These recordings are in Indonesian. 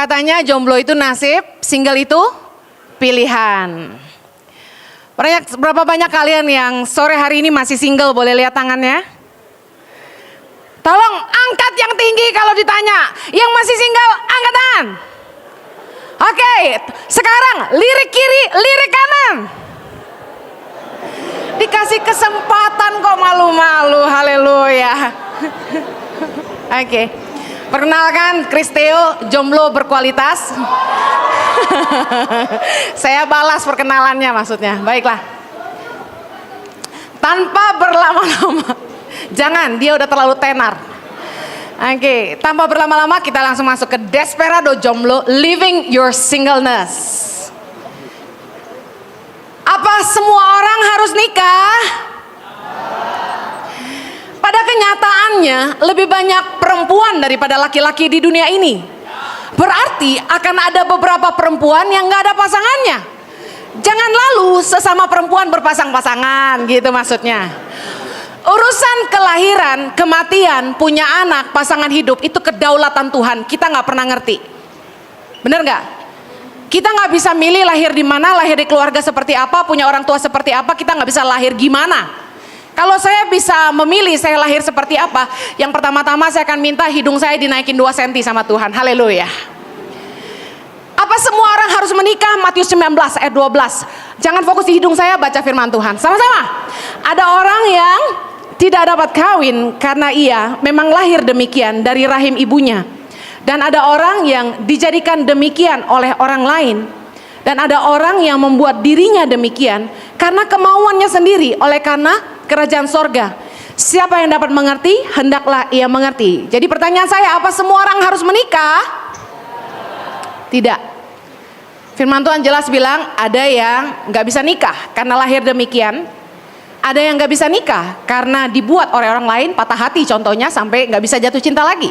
Katanya jomblo itu nasib, single itu pilihan. Berapa banyak kalian yang sore hari ini masih single? Boleh lihat tangannya? Tolong angkat yang tinggi kalau ditanya. Yang masih single, angkat tangan. Oke, sekarang lirik kiri, lirik kanan. Dikasih kesempatan kok malu-malu, haleluya. Oke, perkenalkan Kristeo, jomblo berkualitas. Saya balas perkenalannya maksudnya, baiklah. Tanpa berlama-lama, jangan, dia udah terlalu tenar. Oke, tanpa berlama-lama kita langsung masuk ke Desperado Jomblo, Living Your Singleness. Apa semua orang harus nikah? Pada kenyataannya lebih banyak perempuan daripada laki-laki di dunia ini. Berarti akan ada beberapa perempuan yang gak ada pasangannya. Jangan lalu sesama perempuan berpasang-pasangan gitu maksudnya. Urusan kelahiran, kematian, punya anak, pasangan hidup itu kedaulatan Tuhan. Kita gak pernah ngerti. Bener gak? Kita gak bisa milih lahir di mana, lahir di keluarga seperti apa, punya orang tua seperti apa. Kita gak bisa lahir gimana. Kalau saya bisa memilih saya lahir seperti apa, yang pertama-tama saya akan minta hidung saya dinaikin 2 cm sama Tuhan. Haleluya. Apa semua orang harus menikah? Matius 19 ayat 12. Jangan fokus di hidung saya, baca firman Tuhan. Sama-sama. Ada orang yang tidak dapat kawin karena ia memang lahir demikian dari rahim ibunya. Dan ada orang yang dijadikan demikian oleh orang lain. Dan ada orang yang membuat dirinya demikian karena kemauannya sendiri, oleh karena kerajaan sorga. Siapa yang dapat mengerti, hendaklah ia mengerti. Jadi pertanyaan saya, apa semua orang harus menikah? Tidak. Firman Tuhan jelas bilang, ada yang gak bisa nikah karena lahir demikian. Ada yang gak bisa nikah karena dibuat oleh orang lain, patah hati contohnya, sampai gak bisa jatuh cinta lagi.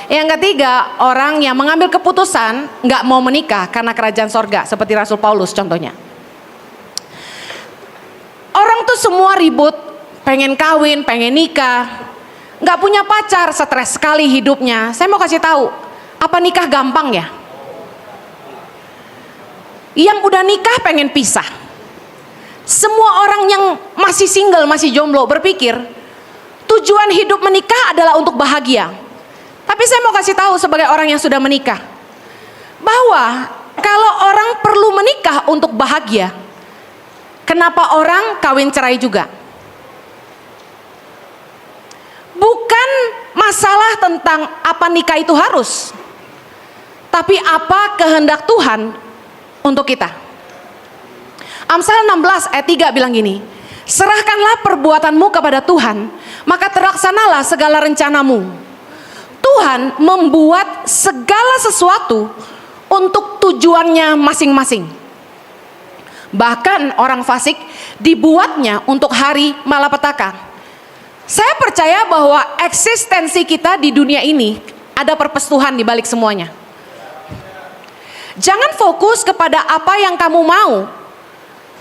Yang ketiga, orang yang mengambil keputusan gak mau menikah karena kerajaan sorga, seperti Rasul Paulus contohnya. Orang tuh semua ribut, pengen kawin, pengen nikah, gak punya pacar, stres sekali hidupnya. Saya mau kasih tahu, apa nikah gampang ya? Yang udah nikah pengen pisah. Semua orang yang masih single, masih jomblo berpikir tujuan hidup menikah adalah untuk bahagia. Tapi saya mau kasih tahu sebagai orang yang sudah menikah, bahwa kalau orang perlu menikah untuk bahagia, kenapa orang kawin cerai juga? Bukan masalah tentang apa nikah itu harus, tapi apa kehendak Tuhan untuk kita. Amsal 16 ayat 3 bilang gini, serahkanlah perbuatanmu kepada Tuhan, maka terlaksanalah segala rencanamu. Tuhan membuat segala sesuatu untuk tujuannya masing-masing. Bahkan orang fasik dibuatnya untuk hari malapetaka. Saya percaya bahwa eksistensi kita di dunia ini ada purpose Tuhan di balik semuanya. Jangan fokus kepada apa yang kamu mau.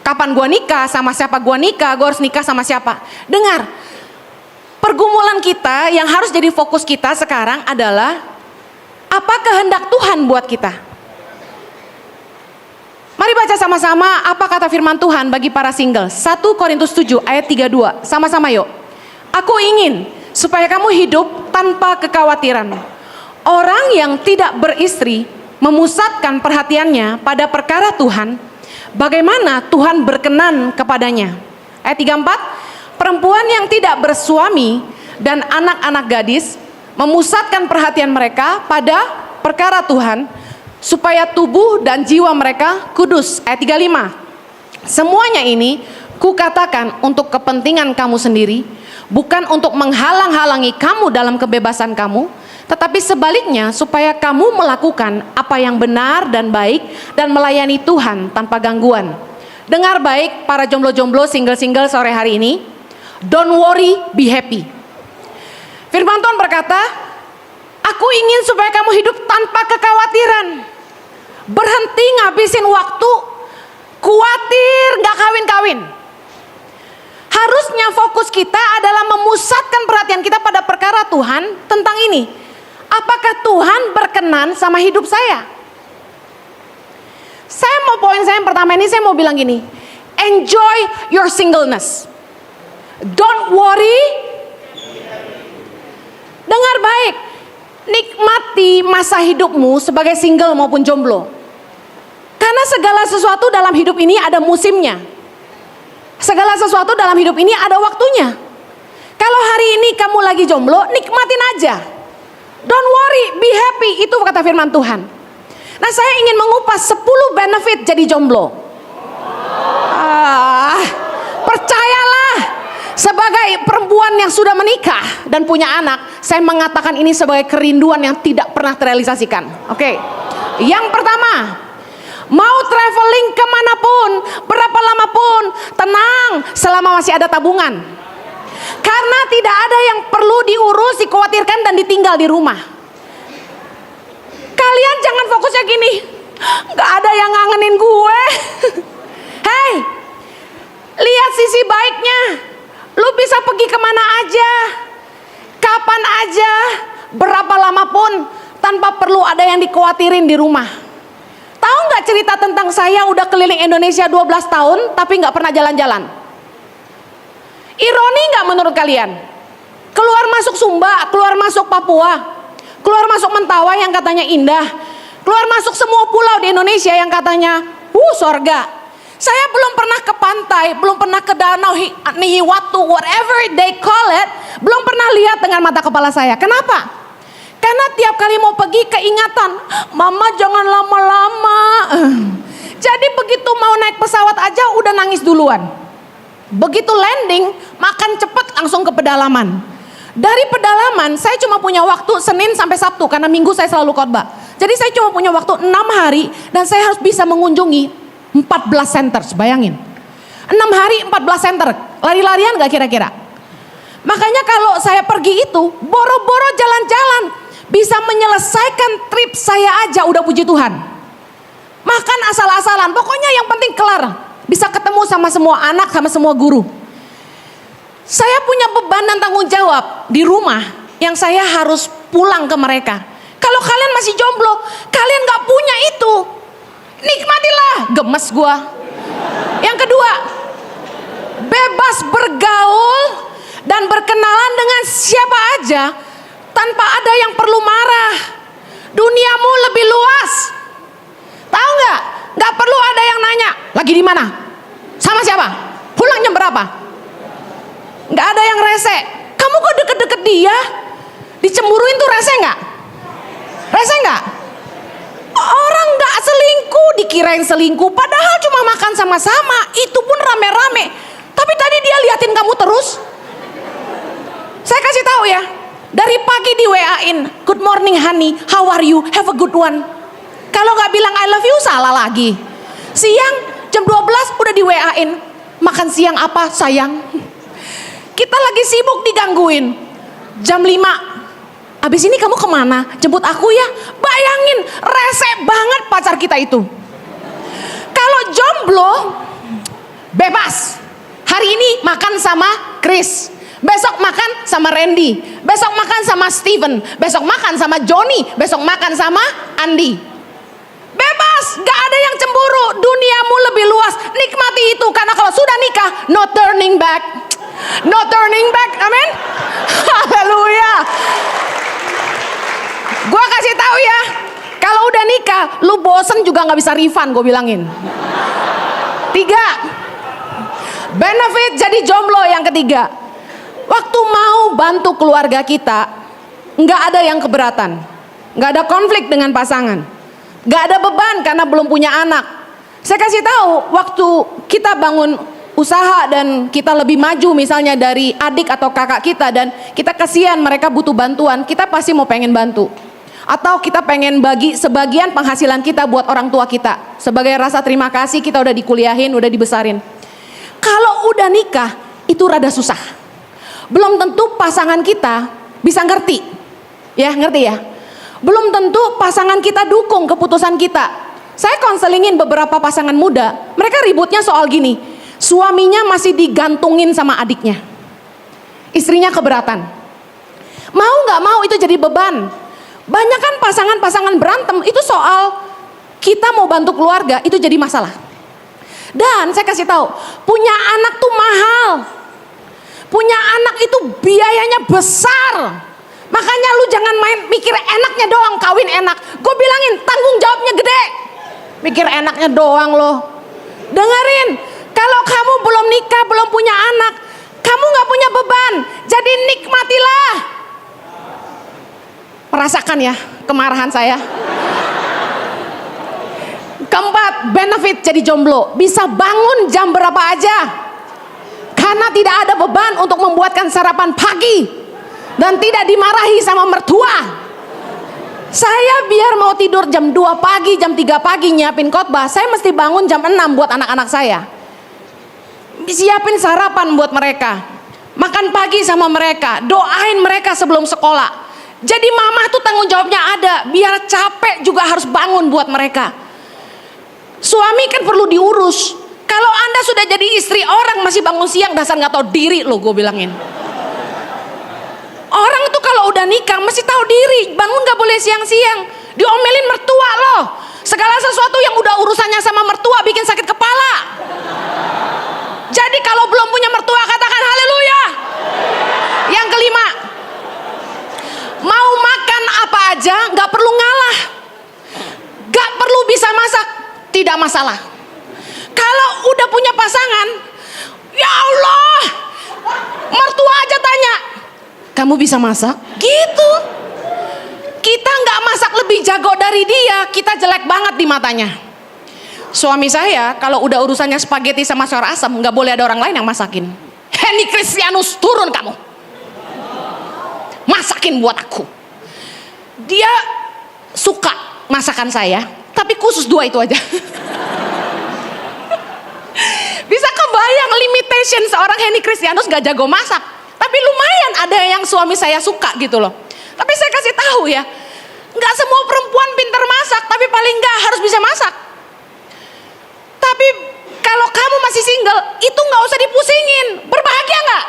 Kapan gua nikah, sama siapa gua nikah, gua harus nikah sama siapa. Dengar, pergumulan kita yang harus jadi fokus kita sekarang adalah apa kehendak Tuhan buat kita. Mari baca sama-sama apa kata firman Tuhan bagi para single. 1 Korintus 7 ayat 32. Sama-sama yuk. Aku ingin supaya kamu hidup tanpa kekhawatiran. Orang yang tidak beristri memusatkan perhatiannya pada perkara Tuhan, bagaimana Tuhan berkenan kepadanya. Ayat 34. Perempuan yang tidak bersuami dan anak-anak gadis memusatkan perhatian mereka pada perkara Tuhan, supaya tubuh dan jiwa mereka kudus. Ayat 35. Semuanya ini kukatakan untuk kepentingan kamu sendiri, bukan untuk menghalang-halangi kamu dalam kebebasan kamu, tetapi sebaliknya supaya kamu melakukan apa yang benar dan baik dan melayani Tuhan tanpa gangguan. Dengar baik para jomblo-jomblo, single-single sore hari ini. Don't worry, be happy. Firman Tuhan berkata, aku ingin supaya kamu hidup tanpa kekhawatiran. Berhenti ngabisin waktu khawatir gak kawin-kawin. Harusnya fokus kita adalah memusatkan perhatian kita pada perkara Tuhan tentang ini. Apakah Tuhan berkenan sama hidup saya? Poin saya yang pertama ini saya mau bilang gini. Enjoy your singleness. Don't worry. Dengar baik. Nikmati masa hidupmu sebagai single maupun jomblo. Karena segala sesuatu dalam hidup ini ada musimnya. Segala sesuatu dalam hidup ini ada waktunya. Kalau hari ini kamu lagi jomblo, nikmatin aja. Don't worry, be happy. Itu kata firman Tuhan. Nah, saya ingin mengupas 10 benefit jadi jomblo. Percayalah, sebagai perempuan yang sudah menikah dan punya anak, saya mengatakan ini sebagai kerinduan yang tidak pernah terrealisasikan. Oke. Yang pertama, mau traveling kemanapun, berapa lama pun, tenang selama masih ada tabungan. Karena tidak ada yang perlu diurus, dikhawatirkan dan ditinggal di rumah. Kalian jangan fokusnya gini, gak ada yang ngangenin gue. Hei, lihat sisi baiknya. Lu bisa pergi kemana aja, kapan aja, berapa lama pun, tanpa perlu ada yang dikhawatirin di rumah. Tahu gak cerita tentang saya udah keliling Indonesia 12 tahun tapi gak pernah jalan-jalan? Ironi gak menurut kalian? Keluar masuk Sumba, keluar masuk Papua, keluar masuk Mentawai yang katanya indah, keluar masuk semua pulau di Indonesia yang katanya sorga. Saya belum pernah ke pantai, belum pernah ke danau Nihiwatu, whatever they call it, belum pernah lihat dengan mata kepala saya. Kenapa? Karena tiap kali mau pergi keingatan, mama jangan lama-lama. Jadi begitu mau naik pesawat aja udah nangis duluan. Begitu landing, makan cepet langsung ke pedalaman. Dari pedalaman saya cuma punya waktu Senin sampai Sabtu, karena Minggu saya selalu khotbah. Jadi saya cuma punya waktu 6 hari dan saya harus bisa mengunjungi 14 center, bayangin. 6 hari 14 center, lari-larian gak kira-kira? Makanya kalau saya pergi itu, boro-boro jalan-jalan, bisa menyelesaikan trip saya aja udah puji Tuhan. Makan asal-asalan, pokoknya yang penting kelar. Bisa ketemu sama semua anak, sama semua guru. Saya punya beban dan tanggung jawab di rumah yang saya harus pulang ke mereka. Kalau kalian masih jomblo, kalian gak punya itu, nikmatilah. Gemes gua. Yang kedua, bebas bergaul dan berkenalan dengan siapa aja tanpa ada yang perlu marah. Duniamu lebih luas. Tahu nggak? Nggak perlu ada yang nanya lagi di mana, sama siapa, pulang jam berapa. Nggak ada yang rese. Kamu kok deket-deket dia, dicemburuin tuh rese nggak? Rese nggak? Orang nggak selingkuh dikirain selingkuh, padahal cuma makan sama-sama, itu pun rame-rame. Tapi tadi dia liatin kamu terus. Saya kasih tahu ya, dari pagi di WA-in, good morning honey, how are you, have a good one. Kalau nggak bilang I love you salah lagi. Siang jam 12 udah di WA-in, makan siang apa sayang. Kita lagi sibuk digangguin. Jam 5, abis ini kamu kemana? Jemput aku ya. Bayangin, rese banget pacar kita itu. Kalau jomblo, bebas. Hari ini makan sama Chris, besok makan sama Randy, besok makan sama Steven, besok makan sama Johnny, besok makan sama Andi. Bebas, gak ada yang cemburu. Duniamu lebih luas. Nikmati itu, karena kalau sudah nikah, no turning back. No turning back, amin. Haleluya. Gue kasih tahu ya, kalau udah nikah, lu bosen juga nggak bisa refund, gue bilangin. 3, benefit jadi jomblo yang ketiga. Waktu mau bantu keluarga kita, nggak ada yang keberatan, nggak ada konflik dengan pasangan, nggak ada beban karena belum punya anak. Saya kasih tahu, waktu kita bangun usaha dan kita lebih maju misalnya dari adik atau kakak kita dan kita kasihan mereka butuh bantuan, kita pasti mau pengen bantu. Atau kita pengen bagi sebagian penghasilan kita buat orang tua kita. Sebagai rasa terima kasih kita udah dikuliahin, udah dibesarin. Kalau udah nikah, itu rada susah. Belum tentu pasangan kita bisa ngerti. Ya, ngerti ya? Belum tentu pasangan kita dukung keputusan kita. Saya konselingin beberapa pasangan muda, mereka ributnya soal gini. Suaminya masih digantungin sama adiknya. Istrinya keberatan. Mau gak mau itu jadi beban. Banyak kan pasangan-pasangan berantem itu soal kita mau bantu keluarga itu jadi masalah. Dan saya kasih tahu, punya anak tuh mahal. Punya anak itu biayanya besar. Makanya lu jangan main mikir enaknya doang kawin enak. Gue bilangin tanggung jawabnya gede. Mikir enaknya doang loh. Dengerin, kalau kamu belum nikah, belum punya anak, kamu gak punya beban. Jadi nikmatilah. Merasakan ya kemarahan saya. Keempat, benefit jadi jomblo. Bisa bangun jam berapa aja. Karena tidak ada beban untuk membuatkan sarapan pagi. Dan tidak dimarahi sama mertua. Saya biar mau tidur jam 2 pagi, jam 3 pagi nyiapin khotbah, saya mesti bangun jam 6 buat anak-anak saya. Siapin sarapan buat mereka. Makan pagi sama mereka. Doain mereka sebelum sekolah. Jadi mama tuh tanggung jawabnya ada. Biar capek juga harus bangun buat mereka. Suami kan perlu diurus. Kalau Anda sudah jadi istri orang masih bangun siang, dasar gak tahu diri loh, gue bilangin. Orang tuh kalau udah nikah mesti tahu diri, bangun gak boleh siang-siang. Diomelin mertua loh. Segala sesuatu yang udah urusannya sama mertua bikin sakit kepala. Jadi kalau belum punya mertua katakan haleluya. Yang kelima, mau makan apa aja gak perlu ngalah. Gak perlu bisa masak, tidak masalah. Kalau udah punya pasangan, ya Allah, mertua aja tanya, kamu bisa masak? Gitu. Kita nggak masak lebih jago dari dia, kita jelek banget di matanya. Suami saya kalau udah urusannya spaghetti sama sayur asam, nggak boleh ada orang lain yang masakin. Henny Kristianus, turun kamu, masakin buat aku. Dia suka masakan saya, tapi khusus 2 itu aja. Bisa kebayang limitation seorang Henny Kristianus gak jago masak. Tapi lumayan ada yang suami saya suka gitu loh. Tapi saya kasih tahu ya, gak semua perempuan pintar masak, tapi paling gak harus bisa masak. Tapi kalau kamu masih single, itu gak usah dipusingin. Berbahagia gak?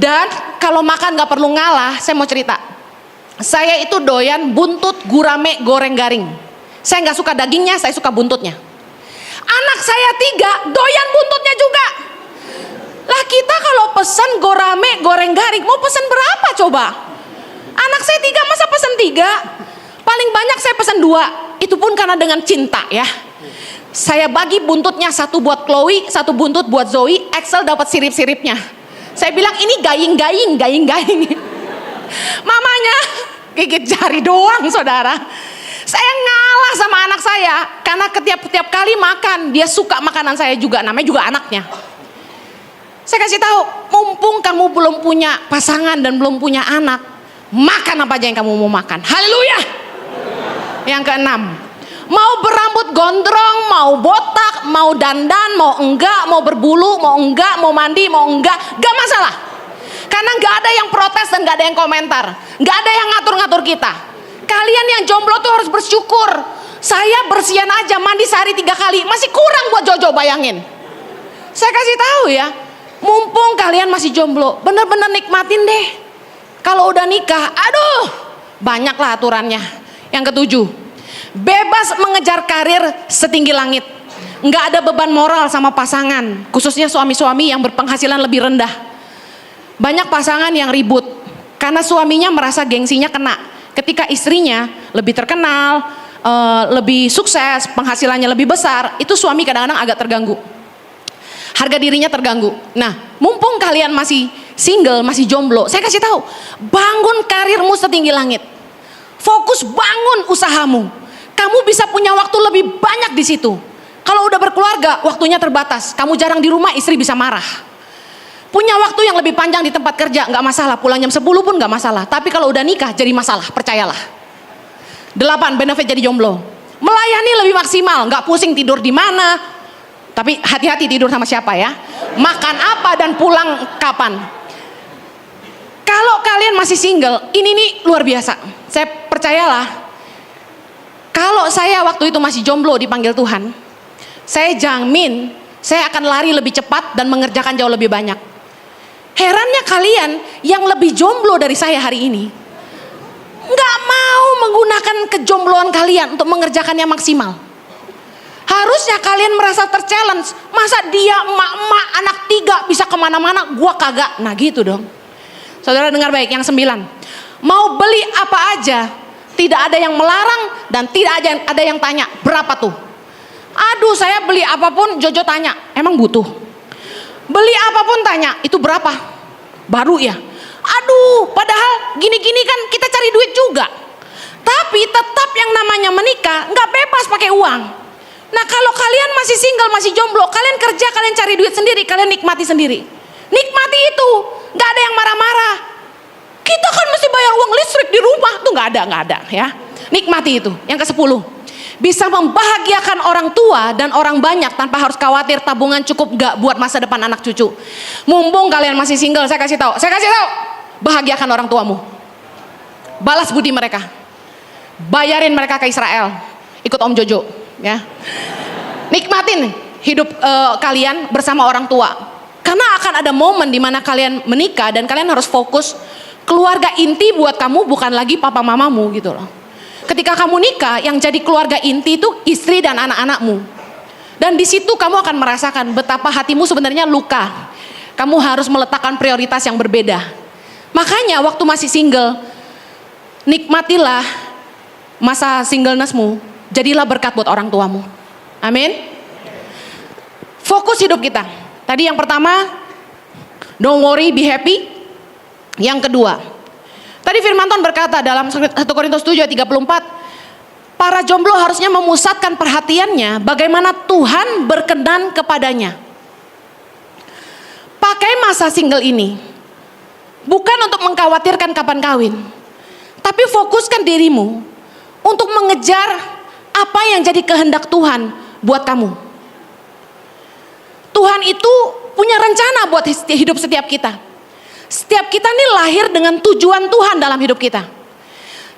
Dan kalau makan gak perlu ngalah, saya mau cerita. Saya itu doyan buntut gurame goreng garing. Saya gak suka dagingnya, saya suka buntutnya. Anak saya 3 doyan buntutnya juga. Lah kita kalau pesen gurame goreng garing mau pesen berapa coba? Anak saya 3 masa pesen 3? Paling banyak saya pesen 2. Itu pun karena dengan cinta ya. Saya bagi buntutnya, 1 buat Chloe, 1 buntut buat Zoe. Axel dapat sirip-siripnya. Saya bilang ini gaying-gaying. Mamanya gigit jari doang saudara. Saya ngalah sama anak saya karena tiap kali makan dia suka makanan saya juga, namanya juga anaknya. Saya kasih tahu, mumpung kamu belum punya pasangan dan belum punya anak, makan apa aja yang kamu mau makan. Haleluya. Yang keenam, mau berambut gondrong, mau botak, mau dandan, mau enggak, mau berbulu, mau enggak, mau mandi, mau enggak masalah. Karena enggak ada yang protes dan enggak ada yang komentar, enggak ada yang ngatur-ngatur kita. Kalian yang jomblo tuh harus bersyukur. Saya bersihan aja mandi sehari 3 kali masih kurang buat Jojo, bayangin. Saya kasih tahu ya, mumpung kalian masih jomblo, bener-bener nikmatin deh. Kalau udah nikah, aduh, banyaklah aturannya. Yang ke-7, bebas mengejar karir setinggi langit. Nggak ada beban moral sama pasangan, khususnya suami-suami yang berpenghasilan lebih rendah. Banyak pasangan yang ribut karena suaminya merasa gengsinya kena. Ketika istrinya lebih terkenal, lebih sukses, penghasilannya lebih besar, itu suami kadang-kadang agak terganggu. Harga dirinya terganggu. Nah, mumpung kalian masih single, masih jomblo, saya kasih tahu, bangun karirmu setinggi langit. Fokus bangun usahamu. Kamu bisa punya waktu lebih banyak di situ. Kalau udah berkeluarga, waktunya terbatas. Kamu jarang di rumah, istri bisa marah. Punya waktu yang lebih panjang di tempat kerja, nggak masalah. Pulang jam 10 pun nggak masalah. Tapi kalau udah nikah, jadi masalah, percayalah. 8, benefit jadi jomblo. Melayani lebih maksimal, nggak pusing tidur di mana. Tapi hati-hati tidur sama siapa ya. Makan apa dan pulang kapan. Kalau kalian masih single, ini nih luar biasa. Saya percayalah, kalau saya waktu itu masih jomblo dipanggil Tuhan, saya jamin saya akan lari lebih cepat dan mengerjakan jauh lebih banyak. Herannya kalian yang lebih jomblo dari saya hari ini, nggak mau menggunakan kejombloan kalian untuk mengerjakannya maksimal. Harusnya kalian merasa ter-challenge. Masa dia emak-emak anak 3 bisa kemana-mana, gua kagak. Nah gitu dong. Saudara dengar baik, yang 9. Mau beli apa aja, tidak ada yang melarang dan tidak ada yang tanya, berapa tuh? Aduh, saya beli apapun, Jojo tanya, emang butuh? Beli apapun tanya, itu berapa? Baru ya? Aduh, padahal gini-gini kan kita cari duit juga. Tapi tetap yang namanya menikah nggak bebas pakai uang. Nah kalau kalian masih single, masih jomblo, kalian kerja, kalian cari duit sendiri, kalian nikmati sendiri. Nikmati itu, nggak ada yang marah-marah. Kita kan mesti bayar uang listrik di rumah, tuh nggak ada ya. Nikmati itu. Yang ke-10, bisa membahagiakan orang tua dan orang banyak tanpa harus khawatir tabungan cukup nggak buat masa depan anak cucu. Mumpung kalian masih single, saya kasih tahu, bahagiakan orang tuamu. Balas budi mereka. Bayarin mereka ke Israel. Ikut Om Jojo, ya. Nikmatin hidup kalian bersama orang tua. Karena akan ada momen di mana kalian menikah dan kalian harus fokus. Keluarga inti buat kamu bukan lagi papa mamamu gitu loh. Ketika kamu nikah, yang jadi keluarga inti itu istri dan anak-anakmu. Dan di situ kamu akan merasakan betapa hatimu sebenarnya luka. Kamu harus meletakkan prioritas yang berbeda. Makanya waktu masih single, nikmatilah masa singlenessmu. Jadilah berkat buat orang tuamu. Amin. Fokus hidup kita. Tadi yang pertama, don't worry, be happy. Yang kedua, tadi firman Tuhan berkata dalam 1 Korintus 7 ayat 34, para jomblo harusnya memusatkan perhatiannya bagaimana Tuhan berkenan kepadanya. Pakai masa single ini bukan untuk mengkhawatirkan kapan kawin, tapi fokuskan dirimu untuk mengejar apa yang jadi kehendak Tuhan buat kamu. Tuhan itu punya rencana buat hidup setiap kita. Setiap kita ini lahir dengan tujuan Tuhan dalam hidup kita.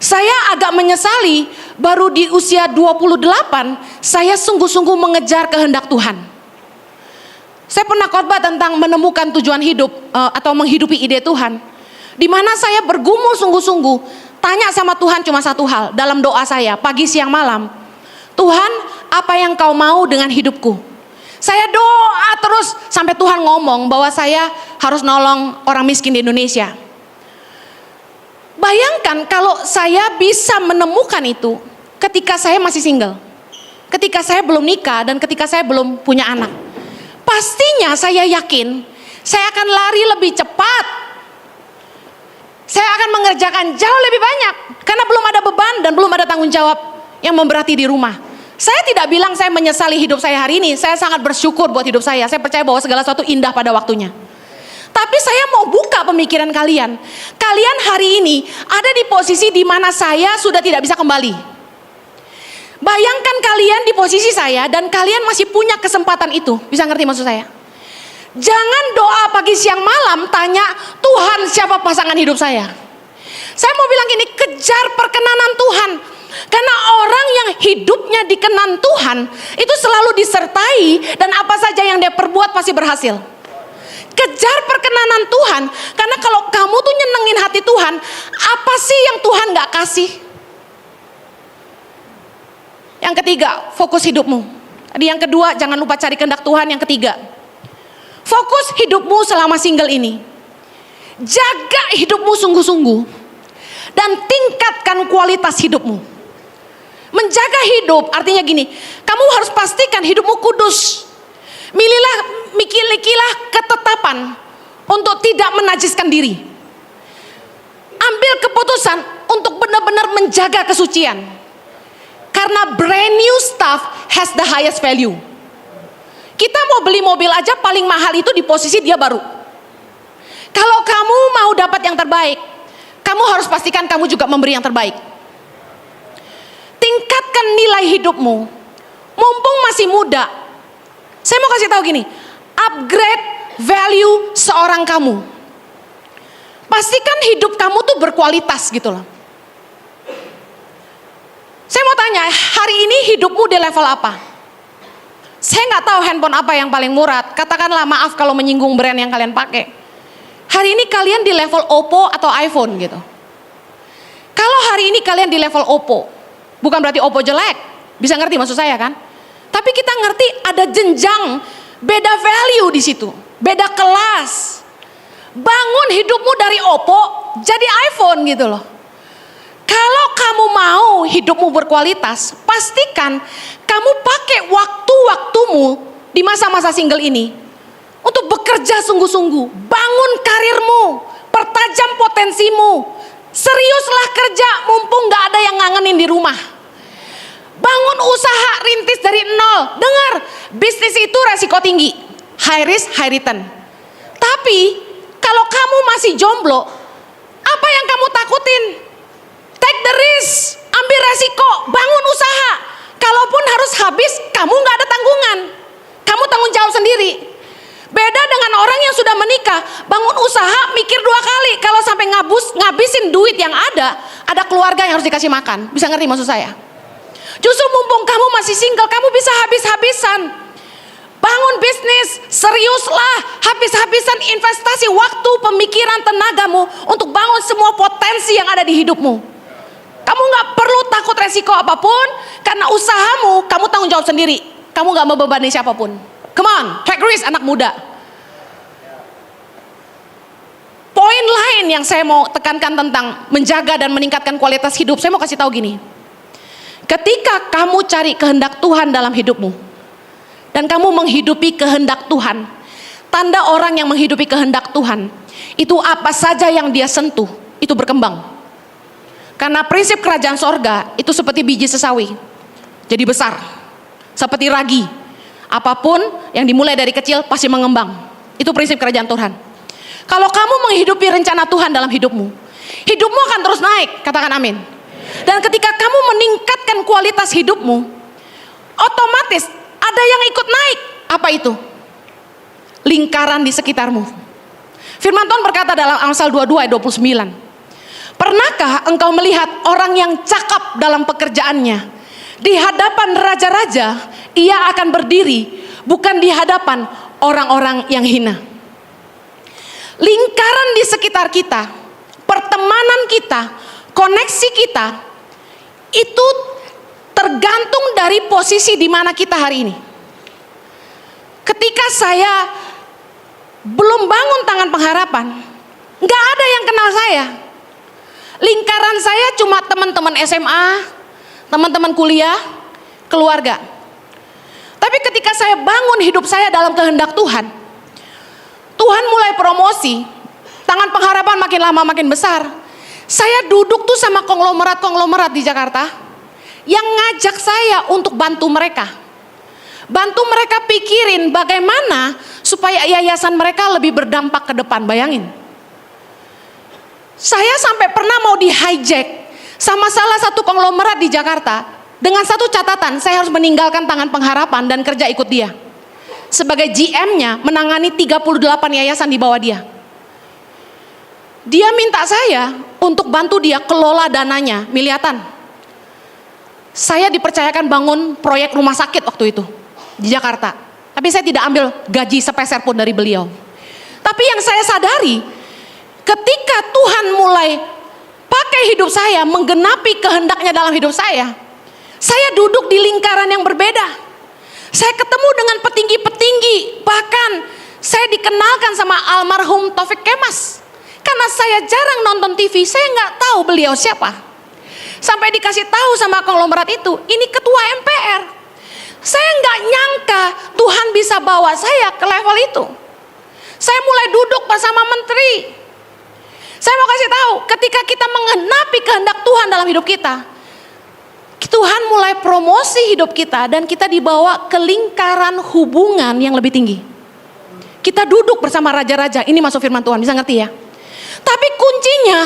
Saya agak menyesali baru di usia 28 saya sungguh-sungguh mengejar kehendak Tuhan. Saya pernah khotbah tentang menemukan tujuan hidup atau menghidupi ide Tuhan. Di mana saya bergumul sungguh-sungguh, tanya sama Tuhan cuma satu hal dalam doa saya pagi siang malam. Tuhan, apa yang kau mau dengan hidupku? Saya doa terus sampai Tuhan ngomong bahwa saya harus nolong orang miskin di Indonesia. Bayangkan kalau saya bisa menemukan itu ketika saya masih single. Ketika saya belum nikah dan ketika saya belum punya anak. Pastinya saya yakin saya akan lari lebih cepat. Saya akan mengerjakan jauh lebih banyak. Karena belum ada beban dan belum ada tanggung jawab yang memberati di rumah. Saya tidak bilang saya menyesali hidup saya hari ini. Saya sangat bersyukur buat hidup saya. Saya percaya bahwa segala sesuatu indah pada waktunya. Tapi saya mau buka pemikiran kalian. Kalian hari ini ada di posisi di mana saya sudah tidak bisa kembali. Bayangkan kalian di posisi saya dan kalian masih punya kesempatan itu. Bisa ngerti maksud saya? Jangan doa pagi siang malam tanya, Tuhan siapa pasangan hidup saya? Saya mau bilang gini, kejar perkenanan Tuhan. Karena orang yang hidupnya dikenan Tuhan itu selalu disertai dan apa saja yang dia perbuat pasti berhasil. Kejar perkenanan Tuhan, karena kalau kamu tuh nyenengin hati Tuhan, apa sih yang Tuhan gak kasih? Yang ketiga, fokus hidupmu. Tadi yang kedua, jangan lupa cari kehendak Tuhan. Yang ketiga, fokus hidupmu selama single ini. Jaga hidupmu sungguh-sungguh dan tingkatkan kualitas hidupmu. Menjaga hidup artinya gini, kamu harus pastikan hidupmu kudus. Milikilah ketetapan untuk tidak menajiskan diri. Ambil keputusan untuk benar-benar menjaga kesucian. Karena brand new stuff has the highest value. Kita mau beli mobil aja paling mahal itu di posisi dia baru. Kalau kamu mau dapat yang terbaik, kamu harus pastikan kamu juga memberi yang terbaik. Tingkatkan nilai hidupmu. Mumpung masih muda. Saya mau kasih tahu gini, upgrade value seorang kamu. Pastikan hidup kamu tuh berkualitas gitu loh. Saya mau tanya, hari ini hidupmu di level apa? Saya nggak tahu handphone apa yang paling murah. Katakanlah maaf kalau menyinggung brand yang kalian pakai. Hari ini kalian di level Oppo atau iPhone gitu. Kalau hari ini kalian di level Oppo, bukan berarti Oppo jelek, bisa ngerti maksud saya kan? Tapi kita ngerti ada jenjang, beda value di situ, beda kelas. Bangun hidupmu dari Oppo jadi iPhone gitu loh. Kalau kamu mau hidupmu berkualitas, pastikan kamu pakai waktu-waktumu di masa-masa single ini untuk bekerja sungguh-sungguh. Bangun karirmu, pertajam potensimu. Seriuslah kerja mumpung gak ada yang ngangenin di rumah. Bangun usaha rintis dari nol. Dengar, bisnis itu resiko tinggi, high risk, high return. Tapi kalau kamu masih jomblo, apa yang kamu takutin? Take the risk, ambil resiko, bangun usaha. Kalaupun harus habis, kamu gak ada tanggungan. Kamu tanggung jawab sendiri. Beda dengan orang yang sudah menikah, bangun usaha mikir 2 kali. Kalau sampai ngabisin duit yang ada keluarga yang harus dikasih makan. Bisa ngerti maksud saya? Justru mumpung kamu masih single, kamu bisa habis-habisan. Bangun bisnis, seriuslah, habis-habisan investasi waktu, pemikiran, tenagamu untuk bangun semua potensi yang ada di hidupmu. Kamu gak perlu takut resiko apapun, karena usahamu kamu tanggung jawab sendiri. Kamu gak membebani siapapun. Come on, take risk anak muda. Poin lain yang saya mau tekankan tentang menjaga dan meningkatkan kualitas hidup, saya mau kasih tahu gini. Ketika kamu cari kehendak Tuhan dalam hidupmu, dan kamu menghidupi kehendak Tuhan, tanda orang yang menghidupi kehendak Tuhan, itu apa saja yang dia sentuh, itu berkembang. Karena prinsip kerajaan sorga, itu seperti biji sesawi, jadi besar, seperti ragi. Apapun yang dimulai dari kecil pasti mengembang. Itu prinsip kerajaan Tuhan. Kalau kamu menghidupi rencana Tuhan dalam hidupmu, hidupmu akan terus naik, katakan amin. Dan ketika kamu meningkatkan kualitas hidupmu, otomatis ada yang ikut naik. Apa itu? Lingkaran di sekitarmu. Firman Tuhan berkata dalam Amsal 22 ayat 29. Pernahkah engkau melihat orang yang cakap dalam pekerjaannya? Di hadapan raja-raja ia akan berdiri, bukan di hadapan orang-orang yang hina. Lingkaran di sekitar kita, pertemanan kita, koneksi kita, itu tergantung dari posisi di mana kita hari ini. Ketika saya belum bangun tangan pengharapan, gak ada yang kenal saya. Lingkaran saya cuma teman-teman SMA, teman-teman kuliah, keluarga. Tapi ketika saya bangun hidup saya dalam kehendak Tuhan, Tuhan mulai promosi, tangan pengharapan makin lama makin besar. Saya duduk tuh sama konglomerat-konglomerat di Jakarta yang ngajak saya untuk bantu mereka. Bantu mereka pikirin bagaimana supaya yayasan mereka lebih berdampak ke depan, bayangin. Saya sampai pernah mau di hijack sama salah satu konglomerat di Jakarta dengan satu catatan, saya harus meninggalkan tangan pengharapan dan kerja ikut dia. Sebagai GM-nya menangani 38 yayasan di bawah dia. Dia minta saya untuk bantu dia kelola dananya miliatan. Saya dipercayakan bangun proyek rumah sakit waktu itu di Jakarta. Tapi saya tidak ambil gaji sepeser pun dari beliau. Tapi yang saya sadari, ketika Tuhan mulai pakai hidup saya, menggenapi kehendaknya dalam hidup saya duduk di lingkaran yang berbeda. Saya ketemu dengan petinggi-petinggi, bahkan saya dikenalkan sama almarhum Taufik Kemas. Karena saya jarang nonton TV, saya nggak tahu beliau siapa. Sampai dikasih tahu sama konglomerat itu, ini ketua MPR. Saya nggak nyangka Tuhan bisa bawa saya ke level itu. Saya mulai duduk bersama menteri. Saya mau kasih tahu, ketika kita menggenapi kehendak Tuhan dalam hidup kita, Tuhan mulai promosi hidup kita dan kita dibawa ke lingkaran hubungan yang lebih tinggi. Kita duduk bersama raja-raja, ini masuk firman Tuhan, bisa ngerti ya? Tapi kuncinya,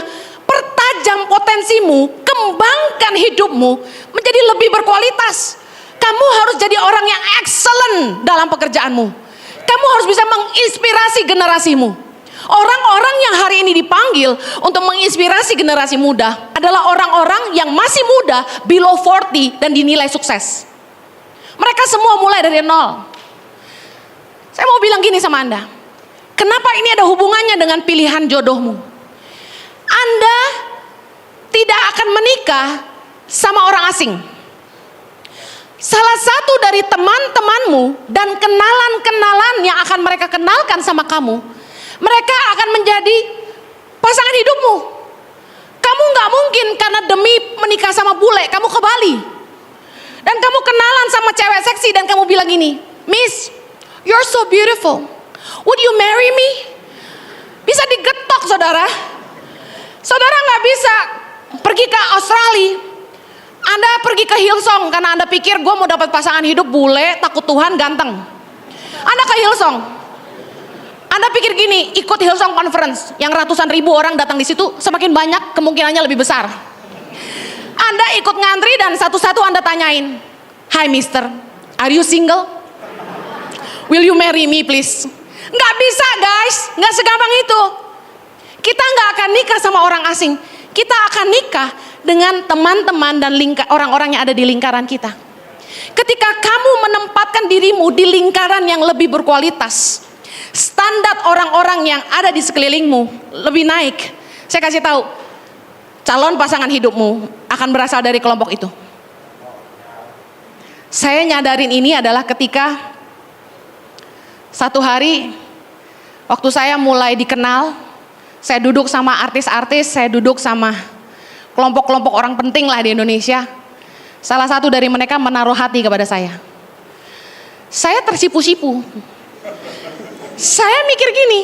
pertajam potensimu, kembangkan hidupmu menjadi lebih berkualitas. Kamu harus jadi orang yang excellent dalam pekerjaanmu. Kamu harus bisa menginspirasi generasimu. Orang-orang yang hari ini dipanggil untuk menginspirasi generasi muda adalah orang-orang yang masih muda, below 40 dan dinilai sukses. Mereka semua mulai dari nol. Saya mau bilang gini sama Anda, kenapa ini ada hubungannya dengan pilihan jodohmu? Anda tidak akan menikah sama orang asing. Salah satu dari teman-temanmu dan kenalan-kenalan yang akan mereka kenalkan sama kamu, mereka akan menjadi pasangan hidupmu. Kamu gak mungkin karena demi menikah sama bule, kamu ke Bali. Dan kamu kenalan sama cewek seksi dan kamu bilang gini, "Miss, you're so beautiful. Would you marry me?" Bisa digetok, saudara. Saudara gak bisa pergi ke Australia. Anda pergi ke Hillsong karena Anda pikir gue mau dapat pasangan hidup bule, takut Tuhan, ganteng. Anda ke Hillsong. Anda pikir gini, ikut Hillsong Conference yang ratusan ribu orang datang di situ, semakin banyak kemungkinannya lebih besar. Anda ikut ngantri dan satu-satu Anda tanyain, "Hi mister, are you single? Will you marry me please?" Nggak bisa guys, nggak segampang itu. Kita nggak akan nikah sama orang asing. Kita akan nikah dengan teman-teman dan orang-orang yang ada di lingkaran kita. Ketika kamu menempatkan dirimu di lingkaran yang lebih berkualitas, standar orang-orang yang ada di sekelilingmu lebih naik. Saya kasih tahu, calon pasangan hidupmu akan berasal dari kelompok itu. Saya nyadarin ini adalah ketika satu hari waktu saya mulai dikenal, saya duduk sama artis-artis, saya duduk sama kelompok-kelompok orang penting lah di Indonesia. Salah satu dari mereka menaruh hati kepada saya. Saya tersipu-sipu. Saya mikir gini,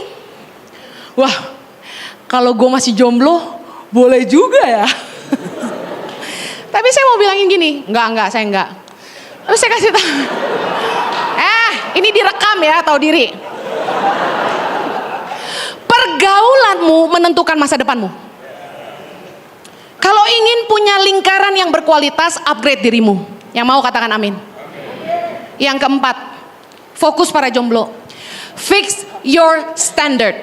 wah kalau gue masih jomblo boleh juga ya. Tapi saya mau bilangin gini, enggak saya enggak. Terus saya kasih tahu, ini direkam ya, tahu diri. Pergaulanmu menentukan masa depanmu. Kalau ingin punya lingkaran yang berkualitas, upgrade dirimu. Yang mau katakan amin. Yang keempat, fokus para jomblo. Fix your standard.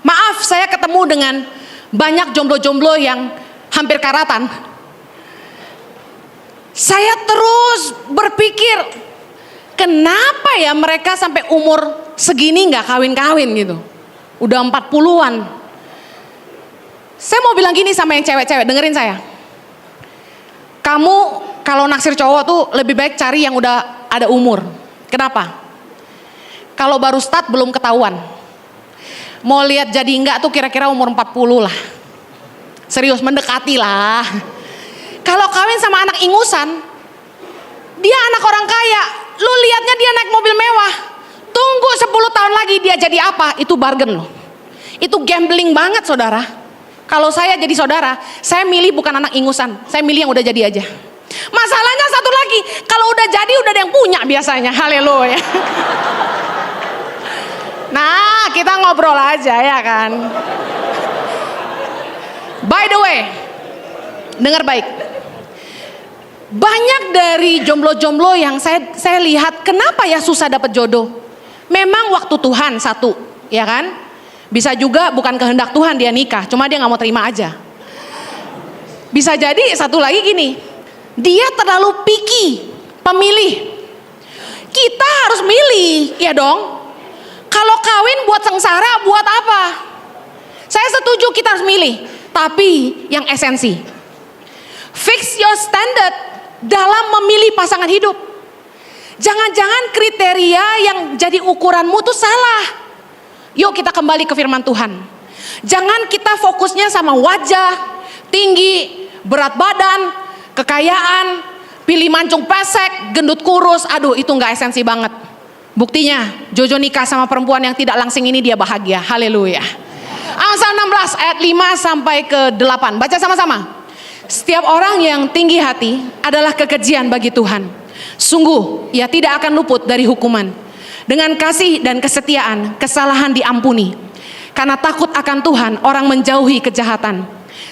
Maaf, saya ketemu dengan banyak jomblo-jomblo yang hampir karatan. Saya terus berpikir, kenapa ya mereka sampai umur segini gak kawin-kawin gitu. Udah 40-an. Saya mau bilang gini sama yang cewek-cewek, dengerin saya. Kamu kalau naksir cowok tuh lebih baik cari yang udah ada umur. Kenapa? Kalau baru start belum ketahuan. Mau lihat jadi enggak tuh kira-kira umur 40 lah. Serius, mendekati lah. Kalau kawin sama anak ingusan, dia anak orang kaya, lu lihatnya dia naik mobil mewah. Tunggu 10 tahun lagi dia jadi apa? Itu bargain loh. Itu gambling banget saudara. Kalau saya jadi saudara, saya milih bukan anak ingusan, saya milih yang udah jadi aja. Masalahnya satu lagi, kalau udah jadi udah ada yang punya biasanya. Haleluya. Nah, kita ngobrol aja ya kan. By the way, dengar baik. Banyak dari jomblo-jomblo yang saya lihat, kenapa ya susah dapat jodoh? Memang waktu Tuhan satu, ya kan? Bisa juga bukan kehendak Tuhan dia nikah, cuma dia nggak mau terima aja. Bisa jadi satu lagi gini, dia terlalu picky, pemilih. Kita harus milih, ya dong. Kalau kawin buat sengsara, buat apa? Saya setuju kita harus milih, tapi yang esensi. Fix your standard dalam memilih pasangan hidup. Jangan-jangan kriteria yang jadi ukuranmu tuh salah. Yuk kita kembali ke firman Tuhan. Jangan kita fokusnya sama wajah, tinggi, berat badan, kekayaan, pilih mancung pesek, gendut kurus. Aduh itu gak esensi banget. Buktinya Jojo nikah sama perempuan yang tidak langsing ini dia bahagia. Haleluya. Amsal 16 ayat 5 sampai ke 8. Baca sama-sama. Setiap orang yang tinggi hati adalah kekejian bagi Tuhan. Sungguh ia tidak akan luput dari hukuman. Dengan kasih dan kesetiaan kesalahan diampuni. Karena takut akan Tuhan orang menjauhi kejahatan.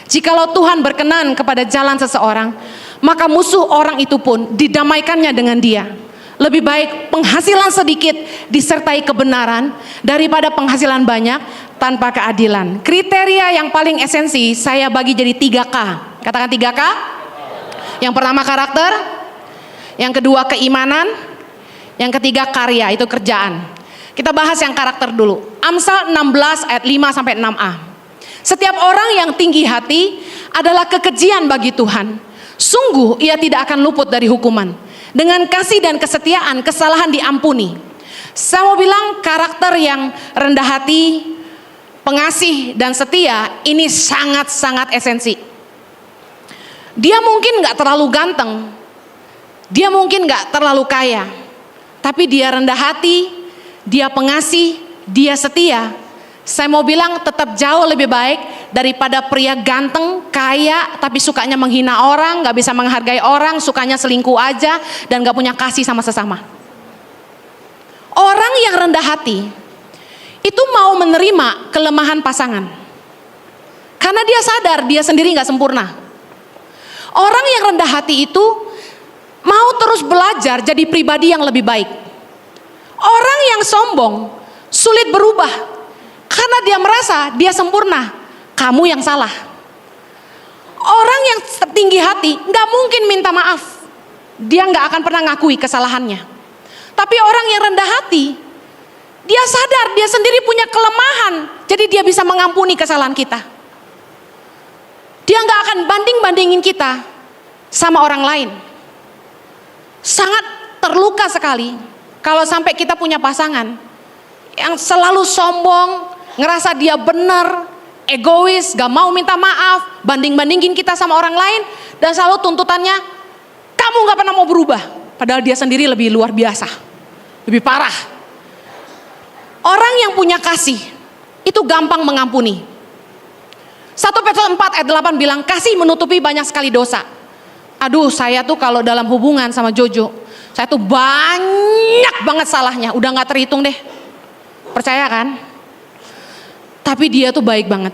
Jikalau Tuhan berkenan kepada jalan seseorang, maka musuh orang itu pun didamaikannya dengan dia. Lebih baik penghasilan sedikit disertai kebenaran daripada penghasilan banyak tanpa keadilan. Kriteria yang paling esensi saya bagi jadi 3K. Katakan 3K. Yang pertama karakter, yang kedua keimanan, yang ketiga karya, itu kerjaan. Kita bahas yang karakter dulu. Amsal 16 ayat 5 sampai 6a. Setiap orang yang tinggi hati adalah kekejian bagi Tuhan. Sungguh ia tidak akan luput dari hukuman. Dengan kasih dan kesetiaan kesalahan diampuni. Saya mau bilang karakter yang rendah hati, pengasih dan setia ini sangat-sangat esensi. Dia mungkin gak terlalu ganteng, dia mungkin gak terlalu kaya, tapi dia rendah hati, dia pengasih, dia setia. Saya mau bilang tetap jauh lebih baik daripada pria ganteng, kaya, tapi sukanya menghina orang, gak bisa menghargai orang, sukanya selingkuh aja, dan gak punya kasih sama sesama. Orang yang rendah hati itu mau menerima kelemahan pasangan karena dia sadar dia sendiri gak sempurna. Orang yang rendah hati itu mau terus belajar jadi pribadi yang lebih baik. Orang yang sombong sulit berubah karena dia merasa dia sempurna, kamu yang salah. Orang yang tinggi hati gak mungkin minta maaf, dia gak akan pernah ngakui kesalahannya. Tapi orang yang rendah hati, dia sadar dia sendiri punya kelemahan, jadi dia bisa mengampuni kesalahan kita. Dia gak akan banding-bandingin kita sama orang lain. Sangat terluka sekali kalau sampai kita punya pasangan yang selalu sombong, ngerasa dia benar, egois, gak mau minta maaf, banding-bandingin kita sama orang lain, dan selalu tuntutannya, kamu gak pernah mau berubah. Padahal dia sendiri lebih luar biasa, lebih parah. Orang yang punya kasih itu gampang mengampuni. 1 Petrus 4 ayat 8 bilang, kasih menutupi banyak sekali dosa. Aduh, saya tuh kalau dalam hubungan sama Jojo, saya tuh banyak banget salahnya, udah gak terhitung deh. Percaya kan? Tapi dia tuh baik banget.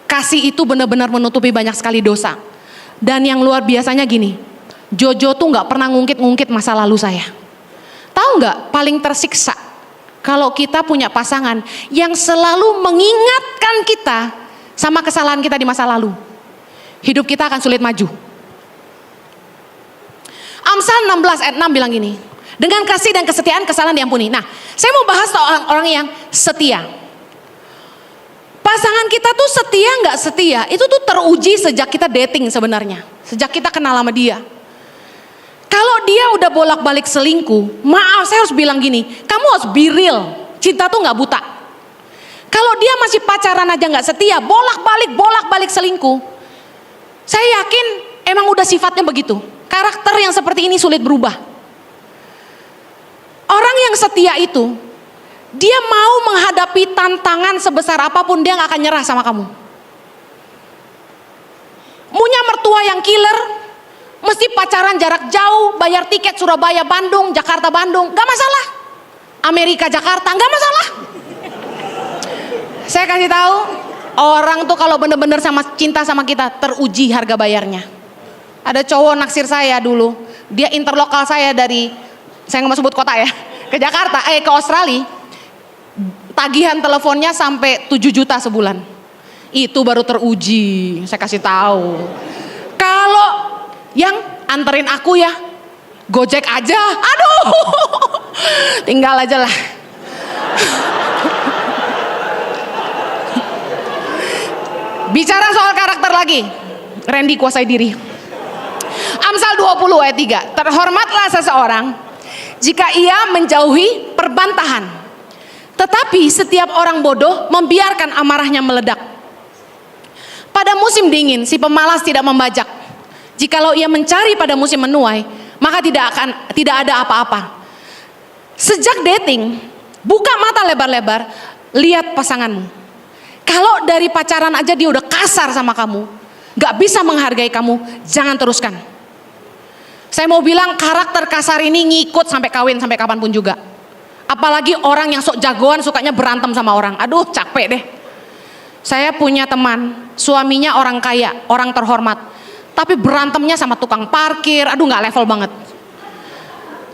Kasih itu benar-benar menutupi banyak sekali dosa. Dan yang luar biasanya gini, Jojo tuh gak pernah ngungkit-ngungkit masa lalu saya. Tahu gak paling tersiksa kalau kita punya pasangan yang selalu mengingatkan kita sama kesalahan kita di masa lalu. Hidup kita akan sulit maju. Amsal 16 ayat 6 bilang gini, dengan kasih dan kesetiaan kesalahan diampuni. Nah, saya mau bahas soal orang yang setia. Pasangan kita tuh setia gak setia, itu tuh teruji sejak kita dating sebenarnya. Sejak kita kenal sama dia. Kalau dia udah bolak-balik selingkuh, maaf saya harus bilang gini, kamu harus be real, cinta tuh gak buta. Kalau dia masih pacaran aja gak setia, bolak-balik selingkuh, saya yakin emang udah sifatnya begitu. Karakter yang seperti ini sulit berubah. Orang yang setia itu, dia mau menghadapi tantangan sebesar apapun, dia gak akan nyerah sama kamu. Punya mertua yang killer, mesti pacaran jarak jauh, bayar tiket Surabaya Bandung, Jakarta Bandung, gak masalah. Amerika Jakarta, gak masalah. Saya kasih tahu, orang tuh kalau bener-bener cinta sama kita, teruji harga bayarnya. Ada cowok naksir saya dulu, dia interlokal saya dari, saya nggak mau sebut kota ya, ke Jakarta, ke Australia. Tagihan teleponnya sampai 7 juta sebulan. Itu baru teruji, saya kasih tahu. Kalau yang anterin aku ya, Gojek aja, aduh, tinggal aja lah. Bicara soal karakter lagi, Randy kuasai diri. Amsal 20 ayat 3, terhormatlah seseorang jika ia menjauhi perbantahan, tetapi setiap orang bodoh membiarkan amarahnya meledak. Pada musim dingin si pemalas tidak membajak, jikalau ia mencari pada musim menuai, maka tidak ada apa-apa. Sejak dating, buka mata lebar-lebar, lihat pasanganmu. Kalau dari pacaran aja dia udah kasar sama kamu, gak bisa menghargai kamu, jangan teruskan. Saya mau bilang karakter kasar ini ngikut sampai kawin, sampai kapanpun juga. Apalagi orang yang sok jagoan sukanya berantem sama orang, aduh capek deh. Saya punya teman, suaminya orang kaya, orang terhormat, tapi berantemnya sama tukang parkir, aduh gak level banget.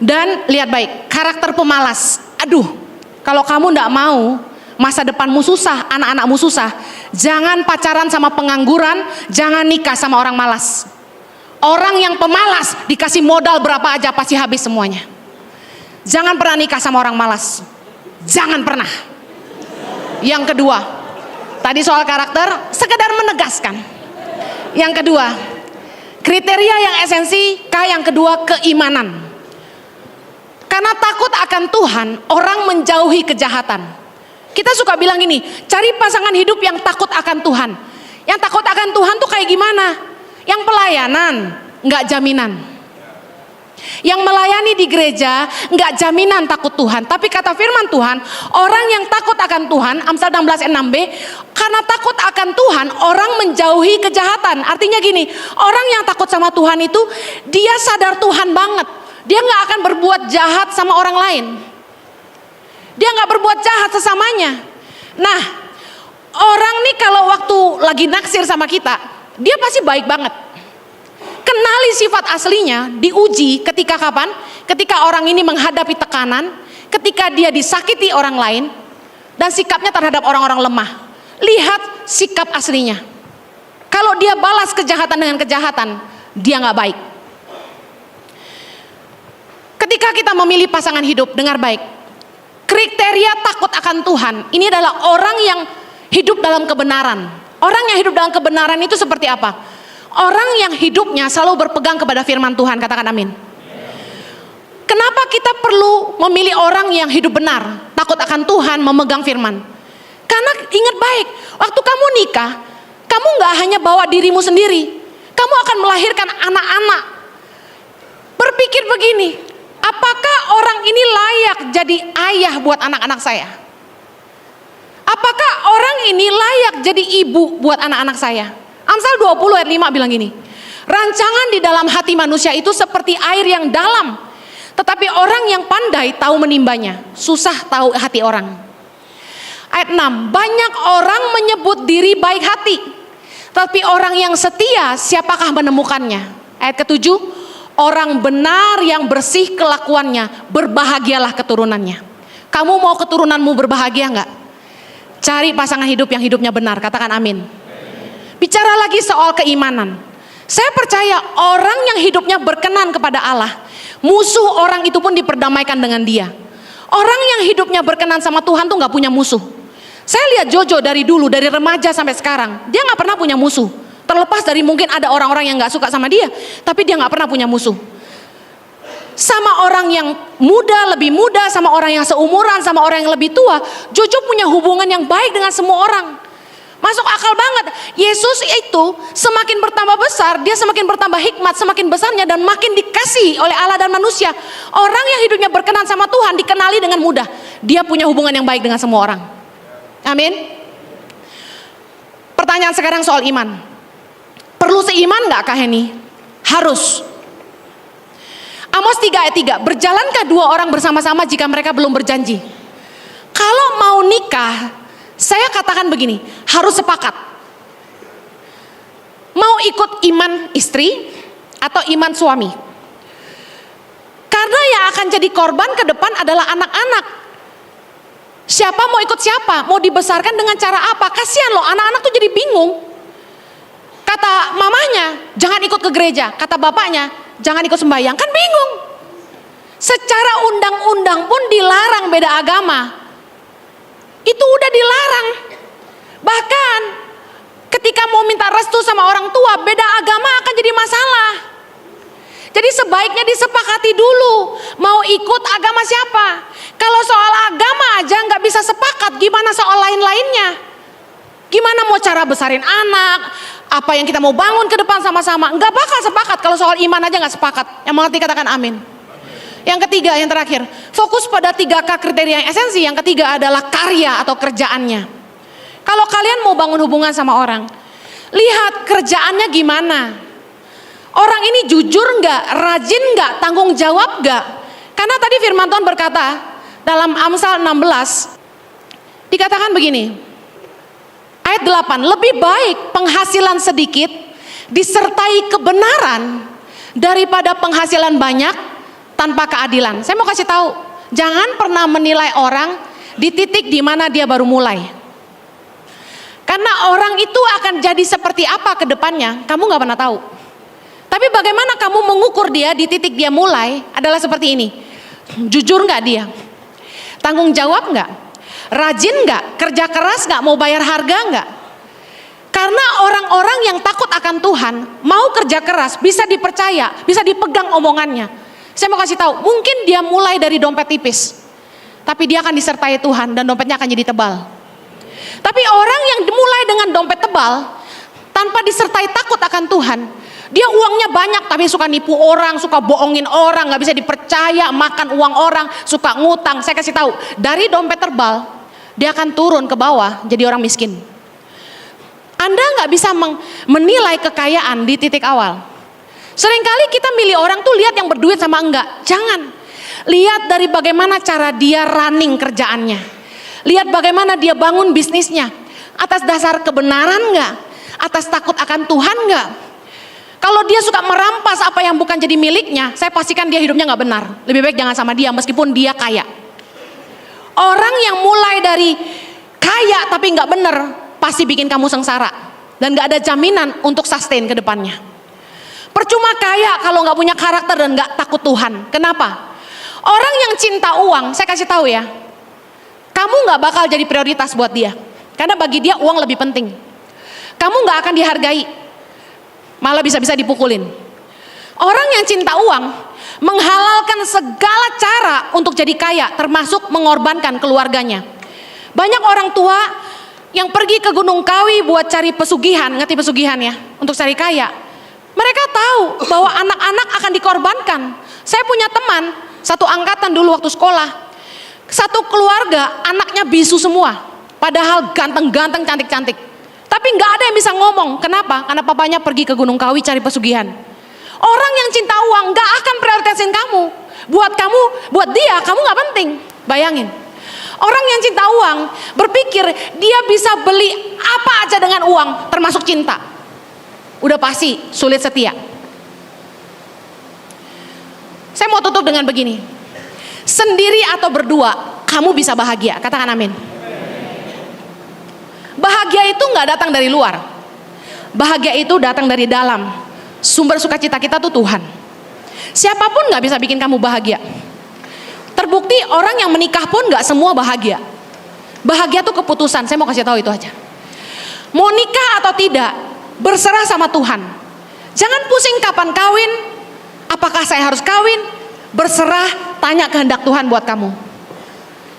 Dan lihat baik, karakter pemalas, aduh kalau kamu gak mau masa depanmu susah, anak-anakmu susah, jangan pacaran sama pengangguran, jangan nikah sama orang malas. Orang yang pemalas dikasih modal berapa aja pasti habis semuanya. Jangan pernah nikah sama orang malas, jangan pernah. Yang kedua, tadi soal karakter, sekedar menegaskan, Yang kedua, kriteria yang esensi, yang kedua keimanan. Karena takut akan Tuhan, orang menjauhi kejahatan. Kita suka bilang gini, cari pasangan hidup yang takut akan Tuhan. Yang takut akan Tuhan tuh kayak gimana? Yang pelayanan, nggak jaminan. Yang melayani di gereja nggak jaminan takut Tuhan. Tapi kata firman Tuhan, orang yang takut akan Tuhan, Amsal 16:6b, karena takut akan Tuhan orang menjauhi kejahatan. Artinya gini, orang yang takut sama Tuhan itu dia sadar Tuhan banget. Dia nggak akan berbuat jahat sama orang lain. Dia nggak berbuat jahat sesamanya. Nah, orang nih kalau waktu lagi naksir sama kita, dia pasti baik banget. Kenali sifat aslinya, diuji ketika kapan? Ketika orang ini menghadapi tekanan, ketika dia disakiti orang lain, dan sikapnya terhadap orang-orang lemah. Lihat sikap aslinya. Kalau dia balas kejahatan dengan kejahatan, dia nggak baik. Ketika kita memilih pasangan hidup, dengar baik. Kriteria takut akan Tuhan, ini adalah orang yang hidup dalam kebenaran. Orang yang hidup dalam kebenaran itu seperti apa? Orang yang hidupnya selalu berpegang kepada firman Tuhan, katakan amin. Kenapa kita perlu memilih orang yang hidup benar, takut akan Tuhan, memegang firman? Karena ingat baik, waktu kamu nikah, kamu gak hanya bawa dirimu sendiri, kamu akan melahirkan anak-anak. Berpikir begini, apakah orang ini layak jadi ayah buat anak-anak saya? Apakah orang ini layak jadi ibu buat anak-anak saya? Amsal 20 ayat 5 bilang gini, rancangan di dalam hati manusia itu seperti air yang dalam, tetapi orang yang pandai tahu menimbanya. Susah tahu hati orang. Ayat 6, banyak orang menyebut diri baik hati, tapi orang yang setia siapakah menemukannya? Ayat ke-7, orang benar yang bersih kelakuannya, berbahagialah keturunannya. Kamu mau keturunanmu berbahagia enggak? Cari pasangan hidup yang hidupnya benar, katakan amin. Bicara lagi soal keimanan. Saya percaya orang yang hidupnya berkenan kepada Allah, musuh orang itu pun diperdamaikan dengan dia. Orang yang hidupnya berkenan sama Tuhan tuh gak punya musuh. Saya lihat Jojo dari dulu, dari remaja sampai sekarang, dia gak pernah punya musuh. Terlepas dari mungkin ada orang-orang yang gak suka sama dia, tapi dia gak pernah punya musuh. Sama orang yang muda, lebih muda, sama orang yang seumuran, sama orang yang lebih tua, Jojo punya hubungan yang baik dengan semua orang. Masuk akal banget. Yesus itu semakin bertambah besar, dia semakin bertambah hikmat, semakin besarnya dan makin dikasih oleh Allah dan manusia. Orang yang hidupnya berkenan sama Tuhan dikenali dengan mudah. Dia punya hubungan yang baik dengan semua orang. Amin. Pertanyaan sekarang soal iman. Perlu seiman gak Kak Heni? Harus. Amos 3 ayat 3, berjalankah dua orang bersama-sama jika mereka belum berjanji? Kalau mau nikah, saya katakan begini, harus sepakat. Mau ikut iman istri atau iman suami? Karena yang akan jadi korban ke depan adalah anak-anak. Siapa mau ikut siapa? Mau dibesarkan dengan cara apa? Kasihan loh, anak-anak tuh jadi bingung. Kata mamanya, jangan ikut ke gereja. Kata bapaknya, jangan ikut sembahyang. Kan bingung. Secara undang-undang pun dilarang beda agama. Itu udah dilarang. Bahkan ketika mau minta restu sama orang tua, beda agama akan jadi masalah. Jadi sebaiknya disepakati dulu, mau ikut agama siapa. Kalau soal agama aja nggak bisa sepakat, gimana soal lain-lainnya? Gimana mau cara besarin anak, apa yang kita mau bangun ke depan sama-sama? Nggak bakal sepakat kalau soal iman aja nggak sepakat. Yang mengerti katakan amin. Yang ketiga, yang terakhir, fokus pada 3K kriteria yang esensi. Yang ketiga adalah karya atau kerjaannya. Kalau kalian mau bangun hubungan sama orang, lihat kerjaannya gimana. Orang ini jujur nggak, rajin nggak, tanggung jawab nggak. Karena tadi firman Tuhan berkata dalam Amsal 16, dikatakan begini, ayat 8, lebih baik penghasilan sedikit disertai kebenaran daripada penghasilan banyak tanpa keadilan. Saya mau kasih tahu, jangan pernah menilai orang di titik di mana dia baru mulai. Karena orang itu akan jadi seperti apa ke depannya, kamu gak pernah tahu. Tapi bagaimana kamu mengukur dia di titik dia mulai adalah seperti ini. Jujur gak dia? Tanggung jawab gak? Rajin gak? Kerja keras gak? Mau bayar harga gak? Karena orang-orang yang takut akan Tuhan, mau kerja keras, bisa dipercaya, bisa dipegang omongannya. Saya mau kasih tahu, mungkin dia mulai dari dompet tipis, tapi dia akan disertai Tuhan dan dompetnya akan jadi tebal. Tapi orang yang mulai dengan dompet tebal, tanpa disertai takut akan Tuhan, dia uangnya banyak tapi suka nipu orang, suka bohongin orang, gak bisa dipercaya, makan uang orang, suka ngutang. Saya kasih tahu, dari dompet tebal, dia akan turun ke bawah jadi orang miskin. Anda gak bisa menilai kekayaan di titik awal. Seringkali kita milih orang tuh lihat yang berduit sama enggak. Jangan. Lihat dari bagaimana cara dia running kerjaannya. Lihat bagaimana dia bangun bisnisnya. Atas dasar kebenaran enggak? Atas takut akan Tuhan enggak? Kalau dia suka merampas apa yang bukan jadi miliknya, saya pastikan dia hidupnya enggak benar. Lebih baik jangan sama dia meskipun dia kaya. Orang yang mulai dari kaya tapi enggak benar, pasti bikin kamu sengsara. Dan enggak ada jaminan untuk sustain ke depannya. Percuma kaya kalau nggak punya karakter dan nggak takut Tuhan. Kenapa? Orang yang cinta uang, saya kasih tahu ya, kamu nggak bakal jadi prioritas buat dia, karena bagi dia uang lebih penting. Kamu nggak akan dihargai, malah bisa-bisa dipukulin. Orang yang cinta uang menghalalkan segala cara untuk jadi kaya, termasuk mengorbankan keluarganya. Banyak orang tua yang pergi ke Gunung Kawi buat cari pesugihan, ngerti pesugihan ya, untuk cari kaya. Mereka tahu bahwa anak-anak akan dikorbankan. Saya punya teman, satu angkatan dulu waktu sekolah. Satu keluarga, anaknya bisu semua. Padahal ganteng-ganteng, cantik-cantik. Tapi nggak ada yang bisa ngomong. Kenapa? Karena papanya pergi ke Gunung Kawi cari pesugihan. Orang yang cinta uang nggak akan prioritasin kamu. Buat kamu, buat dia, kamu nggak penting. Bayangin. Orang yang cinta uang berpikir dia bisa beli apa aja dengan uang, termasuk cinta. Udah pasti sulit setia. Saya mau tutup dengan begini. Sendiri atau berdua, kamu bisa bahagia. Katakan amin. Bahagia itu gak datang dari luar. Bahagia itu datang dari dalam. Sumber sukacita kita tuh Tuhan. Siapapun gak bisa bikin kamu bahagia. Terbukti orang yang menikah pun gak semua bahagia. Bahagia tuh keputusan. Saya mau kasih tahu itu aja. Mau nikah atau tidak, berserah sama Tuhan. Jangan pusing kapan kawin, apakah saya harus kawin, berserah, tanya kehendak Tuhan buat kamu.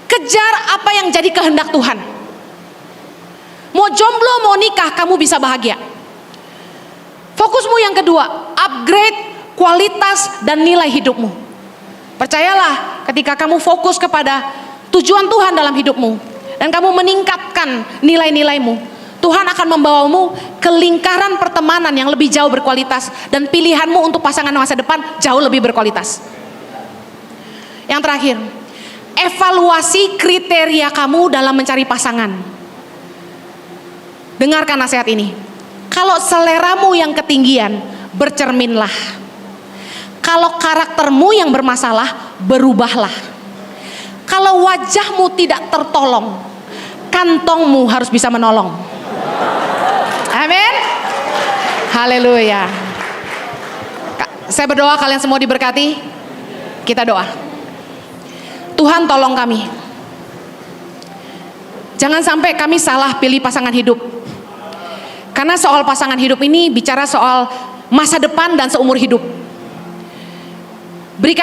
Kejar apa yang jadi kehendak Tuhan. Mau jomblo, mau nikah, kamu bisa bahagia. Fokusmu yang kedua, upgrade kualitas dan nilai hidupmu. Percayalah, ketika kamu fokus kepada tujuan Tuhan dalam hidupmu dan kamu meningkatkan nilai-nilaimu, Tuhan akan membawamu ke lingkaran pertemanan yang lebih jauh berkualitas dan pilihanmu untuk pasangan masa depan jauh lebih berkualitas. Yang terakhir, evaluasi kriteria kamu dalam mencari pasangan. Dengarkan nasihat ini. Kalau seleramu yang ketinggian, bercerminlah. Kalau karaktermu yang bermasalah, berubahlah. Kalau wajahmu tidak tertolong, kantongmu harus bisa menolong. Amin. Haleluya. Saya berdoa kalian semua diberkati. Kita doa. Tuhan tolong kami. Jangan sampai kami salah pilih pasangan hidup. Karena soal pasangan hidup ini bicara soal masa depan dan seumur hidup. Berikan